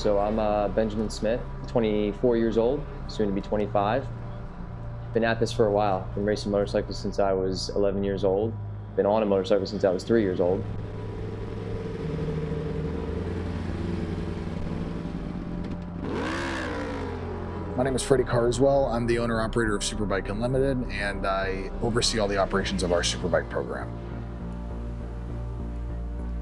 So I'm Benjamin Smith, 24 years old, soon to be 25. Been at this for a while. Been racing motorcycles since I was 11 years old. Been on a motorcycle since I was 3 years old. My name is Freddie Carswell. I'm the owner-operator of Superbike Unlimited, and I oversee all the operations of our Superbike program.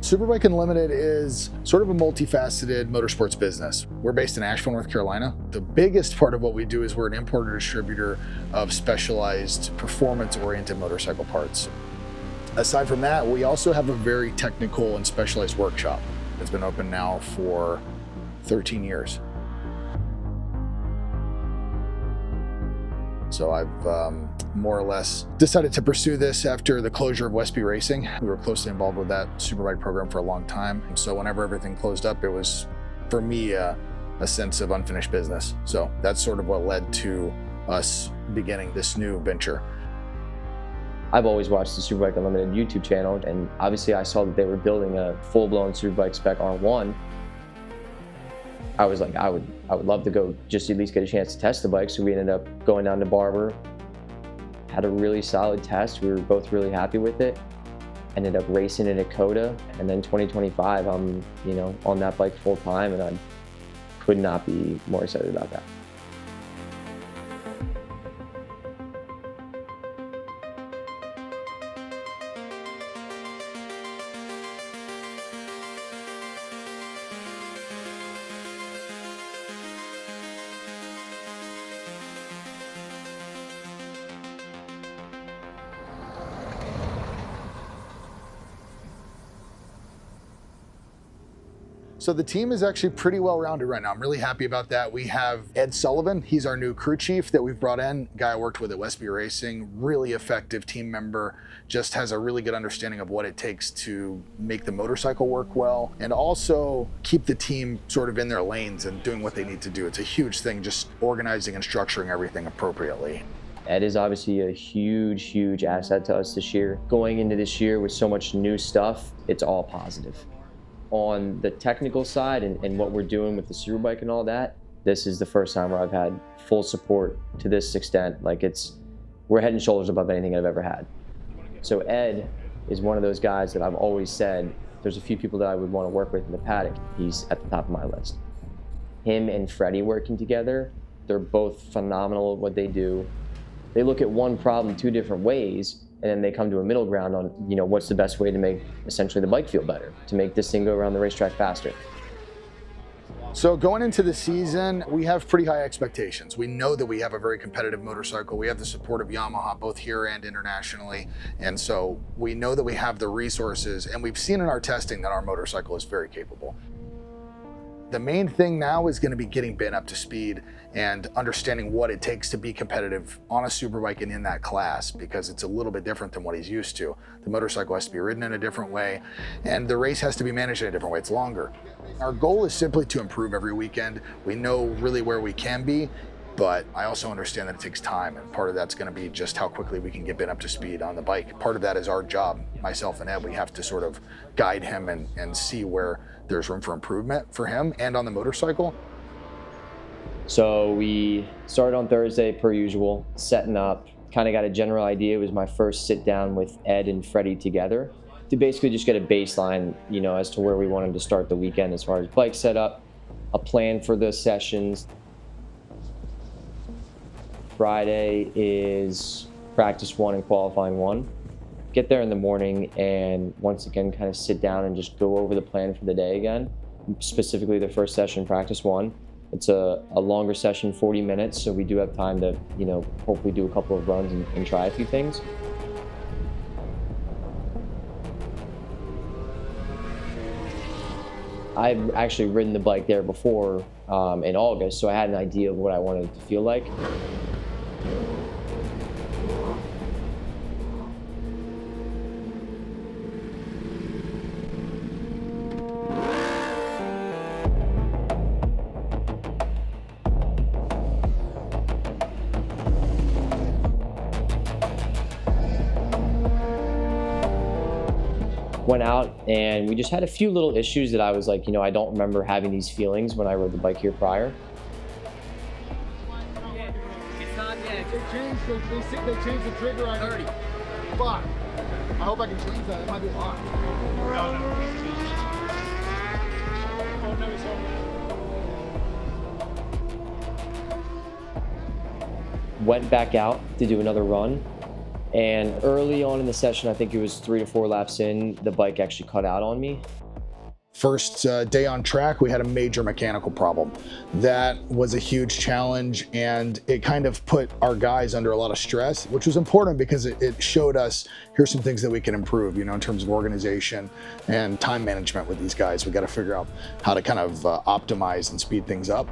Superbike Unlimited is sort of a multifaceted motorsports business. We're based in Asheville, North Carolina. The biggest part of what we do is we're an importer distributor of specialized performance-oriented motorcycle parts. Aside from that, we also have a very technical and specialized workshop. It's been open now for 13 years. So I've more or less decided to pursue this after the closure of Westby Racing. We were closely involved with that Superbike program for a long time. So whenever everything closed up, it was, for me, a sense of unfinished business. So that's sort of what led to us beginning this new venture. I've always watched the Superbike Unlimited YouTube channel, and obviously I saw that they were building a full-blown Superbike spec R1. I was like, I would love to go just at least get a chance to test the bike. So we ended up going down to Barber, had a really solid test. We were both really happy with it. Ended up racing it at COTA, and then 2025, I'm on that bike full time, and I could not be more excited about that. So the team is actually pretty well-rounded right now. I'm really happy about that. We have Ed Sullivan. He's our new crew chief that we've brought in. Guy I worked with at Westby Racing, really effective team member, just has a really good understanding of what it takes to make the motorcycle work well and also keep the team sort of in their lanes and doing what they need to do. It's a huge thing, just organizing and structuring everything appropriately. Ed is obviously a huge asset to us this year. Going into this year with so much new stuff, it's all positive. On the technical side and what we're doing with the Superbike and all that, this is the first time where I've had full support to this extent. Like we're head and shoulders above anything I've ever had. So Ed is one of those guys that I've always said, there's a few people that I would want to work with in the paddock. He's at the top of my list. Him and Freddie working together, they're both phenomenal at what they do. They look at one problem two different ways, and then they come to a middle ground on, what's the best way to make essentially the bike feel better, to make this thing go around the racetrack faster. So going into the season, we have pretty high expectations. We know that we have a very competitive motorcycle. We have the support of Yamaha, both here and internationally. And so we know that we have the resources, and we've seen in our testing that our motorcycle is very capable. The main thing now is going to be getting Ben up to speed and understanding what it takes to be competitive on a Superbike and in that class, because it's a little bit different than what he's used to. The motorcycle has to be ridden in a different way, and the race has to be managed in a different way. It's longer. Our goal is simply to improve every weekend. We know really where we can be, but I also understand that it takes time, and part of that's going to be just how quickly we can get Ben up to speed on the bike. Part of that is our job, myself and Ed. We have to sort of guide him and see where there's room for improvement for him and on the motorcycle. So we started on Thursday per usual, setting up, kind of got a general idea. It was my first sit down with Ed and Freddie together to basically just get a baseline, as to where we wanted to start the weekend as far as bike setup, a plan for the sessions. Friday is practice 1 and qualifying 1. Get there in the morning and once again kind of sit down and just go over the plan for the day again. Specifically the first session, practice 1. It's a longer session, 40 minutes, so we do have time to, hopefully do a couple of runs and try a few things. I've actually ridden the bike there before in August, so I had an idea of what I wanted it to feel like. Went out and we just had a few little issues that I was like, I don't remember having these feelings when I rode the bike here prior. They changed the trigger on 30. Fuck. I hope I can change that. It might be locked. Went back out to do another run, and early on in the session, I think it was 3 to 4 laps in, the bike actually cut out on me. First day on track, we had a major mechanical problem. That was a huge challenge, and it kind of put our guys under a lot of stress, which was important because it showed us, here's some things that we can improve, in terms of organization and time management with these guys. We got to figure out how to kind of optimize and speed things up.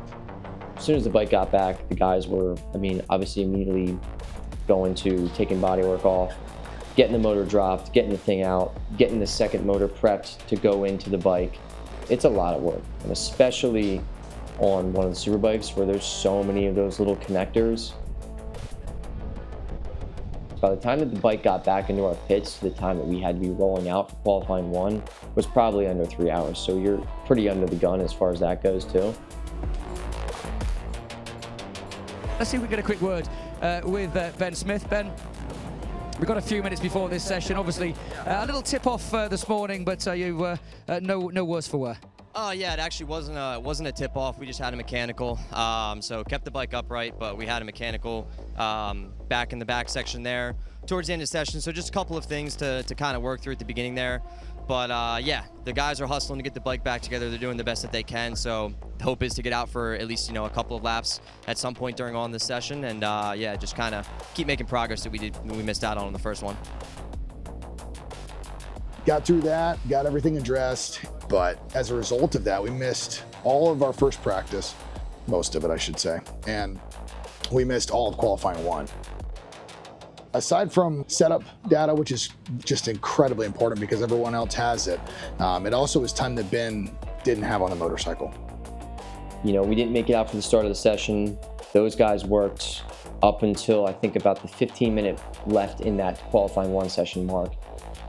As soon as the bike got back, the guys were, obviously immediately going to taking bodywork off, getting the motor dropped, getting the thing out, getting the second motor prepped to go into the bike. It's a lot of work, and especially on one of the Superbikes where there's so many of those little connectors. By the time that the bike got back into our pits, the time that we had to be rolling out for qualifying 1 was probably under 3 hours. So you're pretty under the gun as far as that goes too. Let's see if we get a quick word with Ben Smith. Ben, we've got a few minutes before this session. Obviously, a little tip-off this morning, but no worse for wear. Oh yeah, it actually wasn't a tip-off. We just had a mechanical, so kept the bike upright, but we had a mechanical back in the back section there towards the end of the session. So just a couple of things to kind of work through at the beginning there. But yeah, the guys are hustling to get the bike back together. They're doing the best that they can. So the hope is to get out for at least a couple of laps at some point during on this session, and yeah, just kind of keep making progress that we missed out on the first one. Got through that, got everything addressed, but as a result of that, we missed all of our first practice, most of it I should say, and we missed all of qualifying 1. Aside from setup data, which is just incredibly important because everyone else has it, it also was time that Ben didn't have on the motorcycle. We didn't make it out for the start of the session. Those guys worked up until I think about the 15-minute left in that qualifying 1 session mark.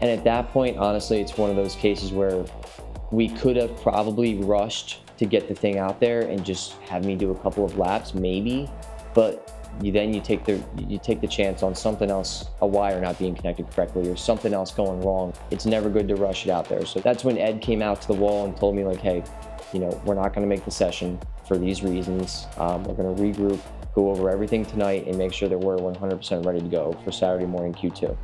And at that point, honestly, it's one of those cases where we could have probably rushed to get the thing out there and just have me do a couple of laps, maybe, but you take the chance on something else, a wire not being connected correctly or something else going wrong. It's never good to rush it out there. So that's when Ed came out to the wall and told me like, hey, we're not going to make the session for these reasons. We're going to regroup, go over everything tonight, and make sure that we're 100% ready to go for Saturday morning Q2.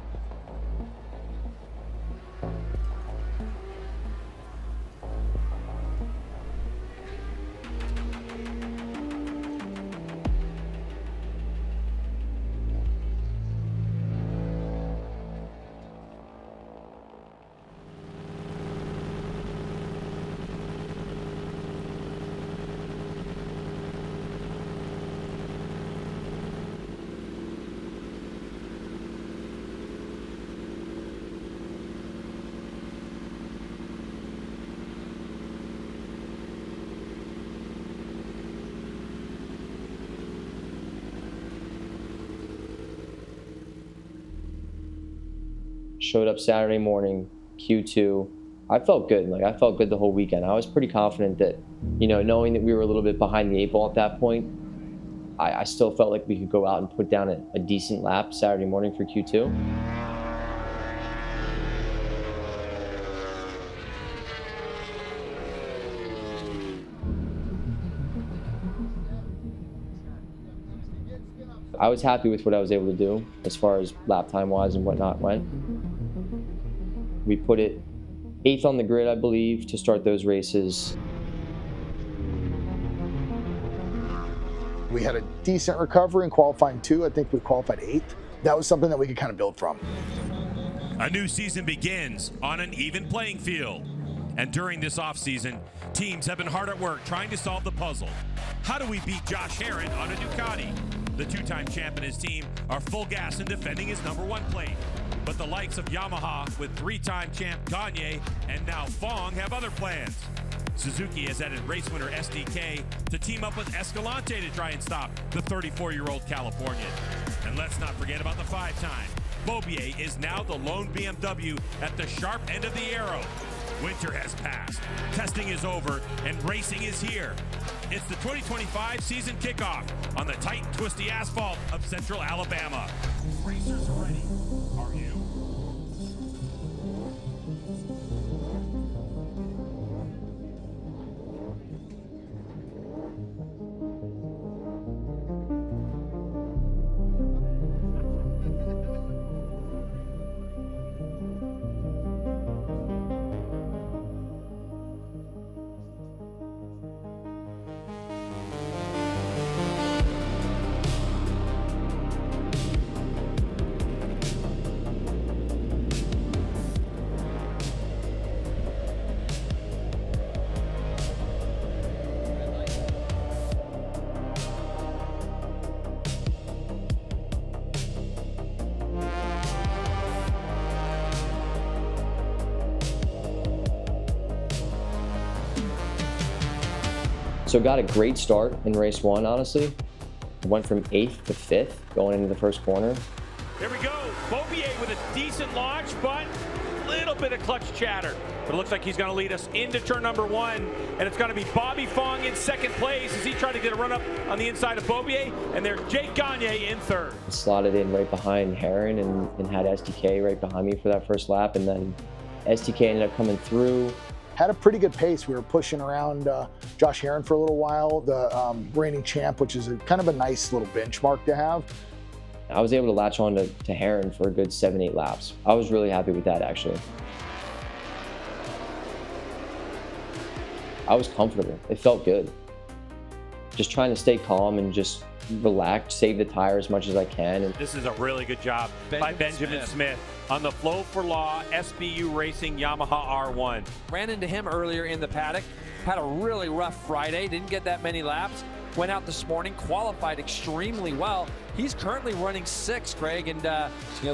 Showed up Saturday morning, Q2. I felt good. I felt good the whole weekend. I was pretty confident that, knowing that we were a little bit behind the 8 ball at that point, I still felt like we could go out and put down a decent lap Saturday morning for Q2. I was happy with what I was able to do as far as lap time wise and whatnot went. We put it 8th on the grid, I believe, to start those races. We had a decent recovery in qualifying 2. I think we qualified 8th. That was something that we could kind of build from. A new season begins on an even playing field. And during this offseason, teams have been hard at work trying to solve the puzzle. How do we beat Josh Herron on a Ducati? The 2-time champ and his team are full gas in defending his #1 plate. But the likes of Yamaha with 3-time champ Gagne and now Fong have other plans. Suzuki has added race winner SDK to team up with Escalante to try and stop the 34-year-old Californian. And let's not forget about the 5-time Beaubier is now the lone BMW at the sharp end of the arrow. Winter has passed, testing is over, and racing is here. It's the 2025 season kickoff on the tight and twisty asphalt of Central Alabama. Racers ready. Are you? So got a great start in race one, honestly. Went from 8th to 5th going into the first corner. Here we go. Beaubier with a decent launch, but a little bit of clutch chatter. But it looks like he's going to lead us into turn number 1, and it's going to be Bobby Fong in second place as he tried to get a run up on the inside of Beaubier, and there's Jake Gagne in third. Slotted in right behind Heron and had SDK right behind me for that first lap, and then SDK ended up coming through. Had a pretty good pace. We were pushing around Josh Heron for a little while, the reigning champ, which is kind of a nice little benchmark to have. I was able to latch on to Heron for a good 7-8 laps. I was really happy with that, actually. I was comfortable. It felt good. Just trying to stay calm and just relax, save the tire as much as I can. And this is a really good job by Benjamin Smith on the Flow for Law SBU Racing Yamaha R1. Ran into him earlier in the paddock, had a really rough Friday, didn't get that many laps, went out this morning, qualified extremely well. He's currently running 6th, Craig, and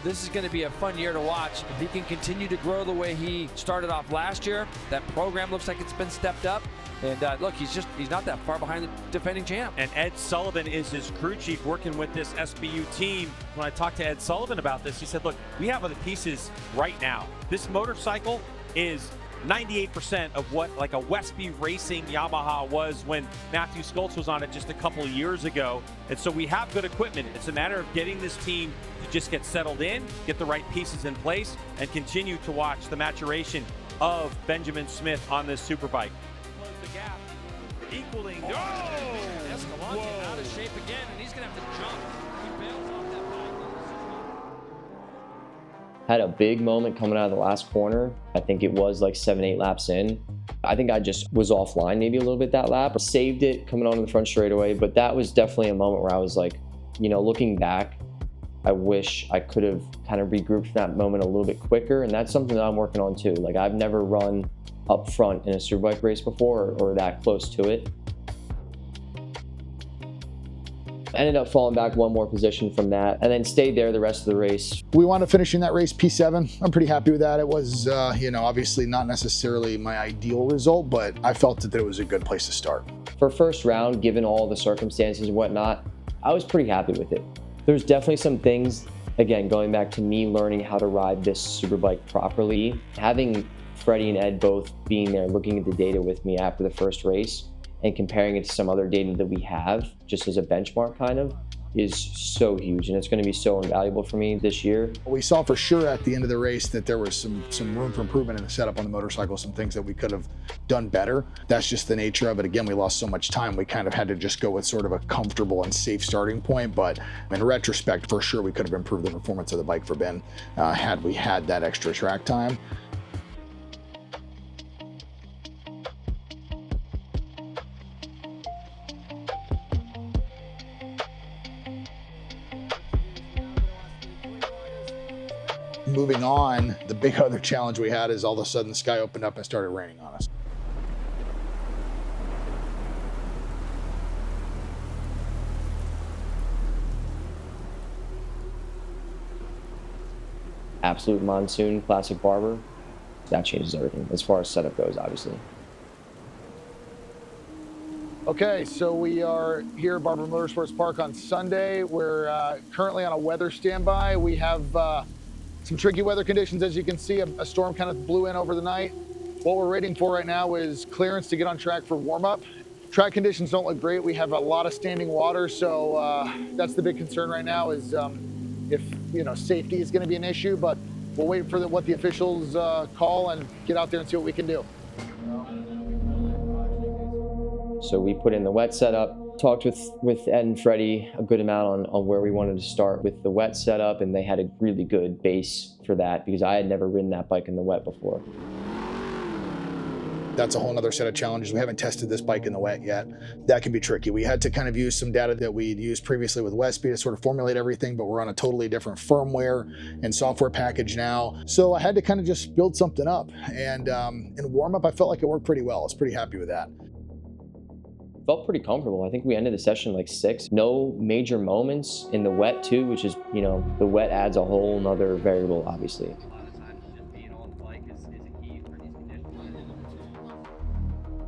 this is going to be a fun year to watch. If he can continue to grow the way he started off last year, that program looks like it's been stepped up. And look, he's not that far behind the defending champ. And Ed Sullivan is his crew chief working with this SBU team. When I talked to Ed Sullivan about this, he said, look, we have other pieces right now. This motorcycle is 98% of what like a Westby Racing Yamaha was when Matthew Schultz was on it just a couple of years ago. And so we have good equipment. It's a matter of getting this team to just get settled in, get the right pieces in place, and continue to watch the maturation of Benjamin Smith on this Superbike. Close the gap, equaling. Escalante out of shape again, and he's going to have to jump. He bails off that bike. had a big moment coming out of the last corner. I think it was like 7-8 laps in. I think I just was offline maybe a little bit that lap. Saved it coming onto the front straightaway, but that was definitely a moment where I was like, looking back, I wish I could have kind of regrouped from that moment a little bit quicker, and that's something that I'm working on too. Like, I've never run up front in a Superbike race before or that close to it. Ended up falling back one more position from that and then stayed there the rest of the race. We wound up finishing that race P7. I'm pretty happy with that. It was, obviously not necessarily my ideal result, but I felt that it was a good place to start. For first round, given all the circumstances and whatnot, I was pretty happy with it. There's definitely some things, again, going back to me learning how to ride this Superbike properly. Having Freddie and Ed both being there, looking at the data with me after the first race and comparing it to some other data that we have, just as a benchmark kind of, is so huge, and it's going to be so invaluable for me this year. We saw for sure at the end of the race that there was some room for improvement in the setup on the motorcycle, some things that we could have done better. That's just the nature of it. Again, we lost so much time, we kind of had to just go with sort of a comfortable and safe starting point, but in retrospect, for sure we could have improved the performance of the bike for Ben had we had that extra track time. Moving on, the big other challenge we had is all of a sudden the sky opened up and started raining on us. Absolute monsoon, classic Barber. That changes everything as far as setup goes, obviously. Okay, so we are here at Barber Motorsports Park on Sunday. We're currently on a weather standby. We have Some tricky weather conditions, as you can see, a storm kind of blew in over the night. What we're waiting for right now is clearance to get on track for warm-up. Track conditions don't look great. We have a lot of standing water, so that's the big concern right now is if safety is going to be an issue, but we'll wait for what the officials call and get out there and see what we can do. So we put in the wet setup, talked with Ed and Freddie a good amount on where we wanted to start with the wet setup, and they had a really good base for that because I had never ridden that bike in the wet before. That's a whole other set of challenges. We haven't tested this bike in the wet yet. That can be tricky. We had to kind of use some data that we'd used previously with Westby to sort of formulate everything, but we're on a totally different firmware and software package now. So I had to kind of just build something up. And in warm-up, I felt like it worked pretty well. I was pretty happy with that. Felt pretty comfortable. I think we ended the session like 6. No major moments in the wet too, which is, the wet adds a whole nother variable, obviously.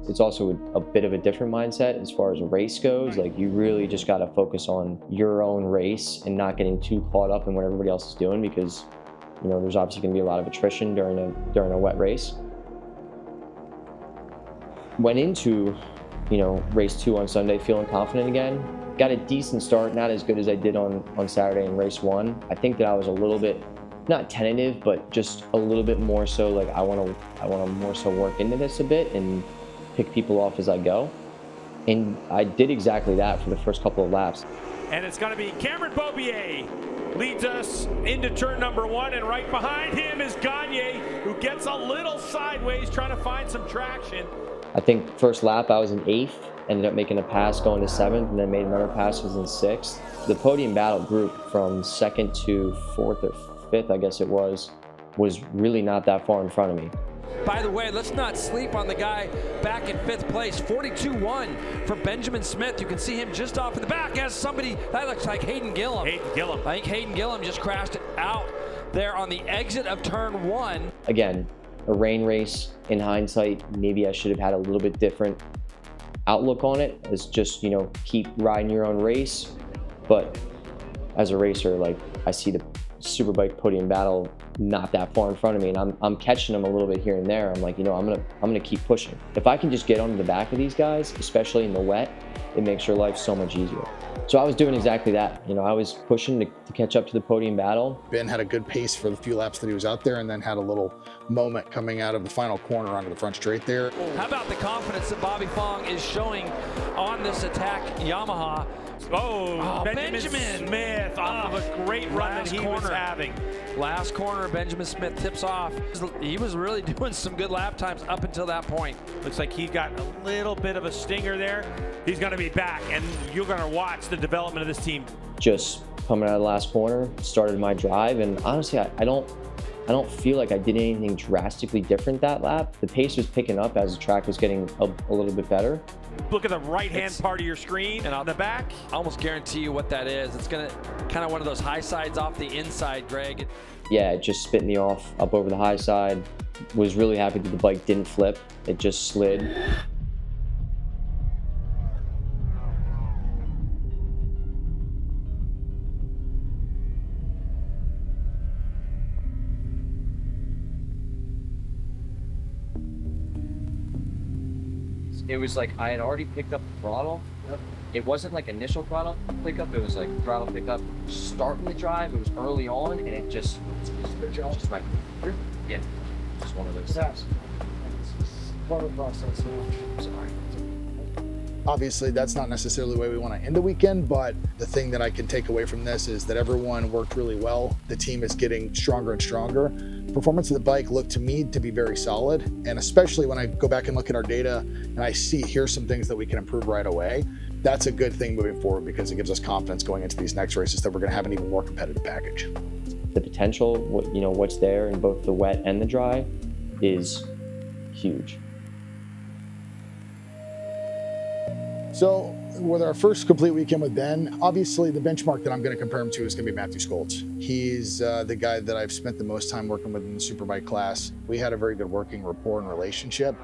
It's also a bit of a different mindset as far as a race goes. Like, you really just got to focus on your own race and not getting too caught up in what everybody else is doing, because there's obviously going to be a lot of attrition during a wet race. Went into race 2 on Sunday feeling confident again. Got a decent start, not as good as I did on Saturday in race 1. I think that I was a little bit, not tentative, but just a little bit more so like I want to more so work into this a bit and pick people off as I go. And I did exactly that for the first couple of laps. And it's going to be Cameron Bobier leads us into turn number 1, and right behind him is Gagne, who gets a little sideways trying to find some traction. I think first lap I was in 8th, ended up making a pass going to 7th, and then made another pass, was in 6th. The podium battle group from 2nd to 4th or 5th, I guess it was really not that far in front of me. By the way, let's not sleep on the guy back in 5th place. 42-1 for Benjamin Smith. You can see him just off in the back as somebody, that looks like Hayden Gillum. I think Hayden Gillum just crashed out there on the exit of turn 1. Again, a rain race. In hindsight, maybe I should have had a little bit different outlook on it, as just, keep riding your own race. But as a racer, like, I see the Superbike podium battle not that far in front of me, and I'm catching them a little bit here and there. I'm like, I'm gonna keep pushing. If I can just get onto the back of these guys, especially in the wet, it makes your life so much easier. So I was doing exactly that. I was pushing to catch up to the podium battle. Ben had a good pace for the few laps that he was out there, and then had a little moment coming out of the final corner onto the front straight there. How about the confidence that Bobby Fong is showing on this attack Yamaha? Oh, Benjamin Smith off of a great run that he was having. Last corner, Benjamin Smith tips off. He was really doing some good lap times up until that point. Looks like he got a little bit of a stinger there. He's going to be back, and you're going to watch the development of this team. Just coming out of the last corner, started my drive, and honestly, I don't feel like I did anything drastically different that lap. The pace was picking up as the track was getting a little bit better. Look at the right-hand part of your screen and on the back. I almost guarantee you what that is. It's gonna kind of one of those high sides off the inside, Greg. Yeah, it just spit me off up over the high side. Was really happy that the bike didn't flip. It just slid. It was like I had already picked up the throttle. It wasn't like initial throttle pickup. It was like throttle pickup, starting the drive. It was early on, and it just like, yeah, just one of those things. Part of the process. Sorry. Obviously, that's not necessarily the way we want to end the weekend, but the thing that I can take away from this is that everyone worked really well. The team is getting stronger and stronger. Performance of the bike looked to me to be very solid, and especially when I go back and look at our data and I see here's some things that we can improve right away, that's a good thing moving forward because it gives us confidence going into these next races that we're going to have an even more competitive package. The potential, what's there in both the wet and the dry is huge. So with our first complete weekend with Ben, obviously the benchmark that I'm going to compare him to is going to be Matthew Skoltz. He's the guy that I've spent the most time working with in the Superbike class. We had a very good working rapport and relationship.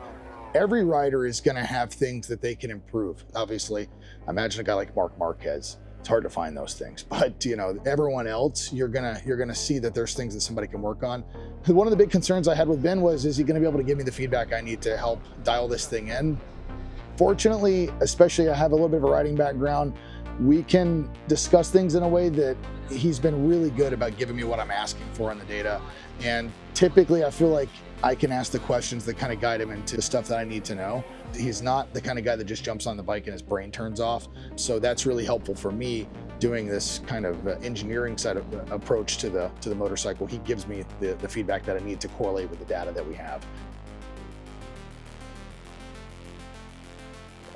Every rider is going to have things that they can improve. Obviously, imagine a guy like Mark Marquez. It's hard to find those things, but you know, everyone else, you're gonna see that there's things that somebody can work on. One of the big concerns I had with Ben was, is he gonna be able to give me the feedback I need to help dial this thing in? Fortunately, especially I have a little bit of a writing background, we can discuss things in a way that he's been really good about giving me what I'm asking for on the data. And typically I feel like I can ask the questions that kind of guide him into the stuff that I need to know. He's not the kind of guy that just jumps on the bike and his brain turns off. So that's really helpful for me doing this kind of engineering side of approach to the motorcycle. He gives me the feedback that I need to correlate with the data that we have.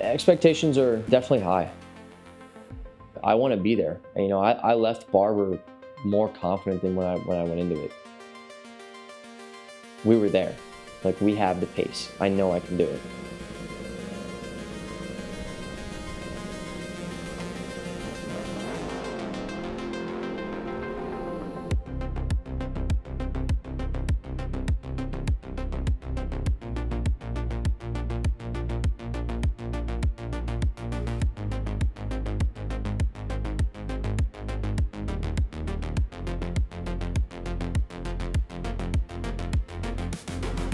Expectations are definitely high. I want to be there. You know, I left Barber more confident than when I went into it. We were there. Like, we have the pace. I know I can do it.